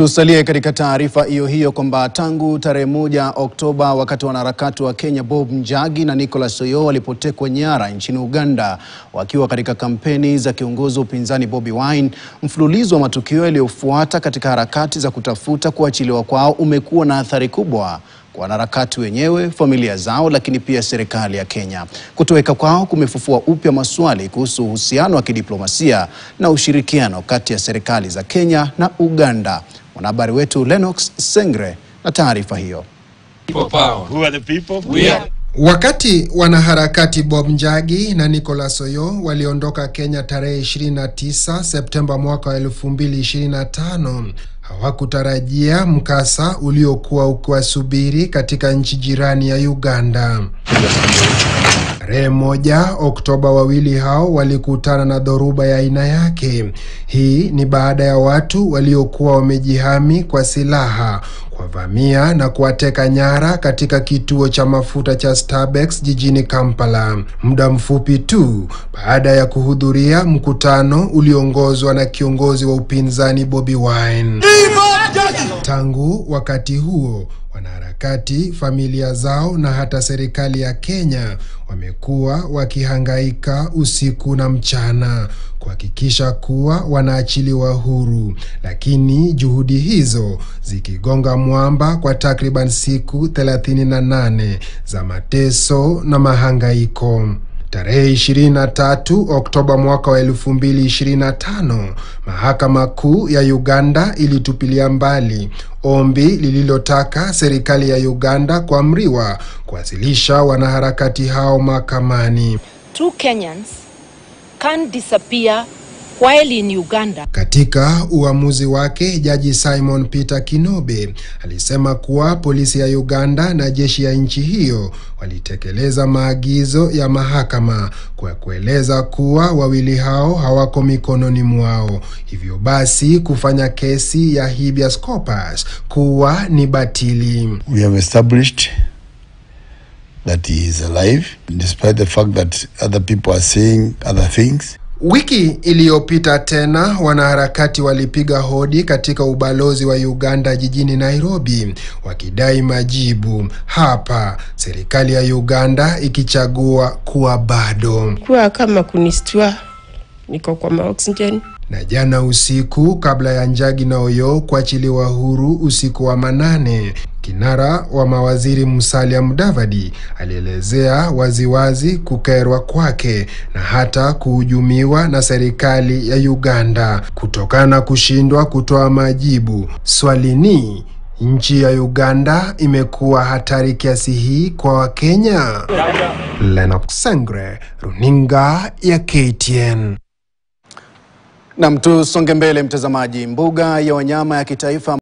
Tusalie katika taarifa hiyo kwamba tangu tarehe 1 Oktoba wakati wanaharakati wa Kenya Bob Njagi na Nicholas Oyoo walipotekwa nyara nchini Uganda wakiwa katika kampeni za kiongozi upinzani Bobi Wine, mfululizo wa matukio yaliyofuata katika harakati za kutafuta kuachiliwa kwao umekuwa na athari kubwa kwa wanaharakati wenyewe, familia zao, lakini pia serikali ya Kenya. Kutoweka kwao kumefufua upya maswali kuhusu uhusiano wa kidiplomasia na ushirikiano kati ya serikali za Kenya na Uganda. Mwanahabari wetu Lennox Sengre na taarifa hiyo. Wakati wanaharakati Bob Njagi na Nicholas Oyoo waliondoka Kenya tarehe 29 Septemba mwaka 2025, hawakutarajia mkasa uliokuwa ukiwasubiri katika nchi jirani ya Uganda. Tarehe 1 Oktoba wawili hao walikutana na dhoruba ya aina yake. Hii ni baada ya watu waliokuwa wamejihami kwa silaha kuwavamia na kuwateka nyara katika kituo cha mafuta cha Starbex jijini Kampala, muda mfupi tu baada ya kuhudhuria mkutano ulioongozwa na kiongozi wa upinzani Bobi Wine. Tangu wakati huo, wanaharakati, familia zao na hata serikali ya Kenya wamekuwa wakihangaika usiku na mchana kuhakikisha kuwa wanaachiliwa huru, lakini juhudi hizo zikigonga mwamba kwa takriban siku 38 za mateso na mahangaiko. Tarehe 23 Oktoba mwaka 2025, Mahakama Kuu ya Uganda ilitupilia mbali ombi lililotaka serikali ya Uganda kuamriwa kuwasilisha wanaharakati hao mahakamani. Two Kenyans can't disappear while in Uganda. Katika uamuzi wake, Jaji Simon Peter Kinobe alisema kuwa polisi ya Uganda na jeshi ya nchi hiyo walitekeleza maagizo ya mahakama kwa kueleza kuwa wawili hao hawako mikononi mwao, hivyo basi kufanya kesi ya habeas corpus kuwa ni batili. We have established that he is alive despite the fact that other people are saying other things. Wiki iliyopita tena wanaharakati walipiga hodi katika ubalozi wa Uganda jijini Nairobi wakidai majibu. Hapa serikali ya Uganda ikichagua kuwa bado. Kwa kama kunistua niko kwa oxygen. Na jana usiku, kabla ya Njagi na Oyoo kuachiliwa huru usiku wa manane, kinara wa mawaziri Musalia Mudavadi alielezea waziwazi kukerwa kwake na hata kuhujumiwa na serikali ya Uganda kutokana na kushindwa kutoa majibu. Swali ni, nchi ya Uganda imekuwa hatari kiasi hii kwa Wakenya? Lennox Sengre, runinga ya KTN. Na tusonge mbele mtazamaji. Mbuga ya wanyama ya kitaifa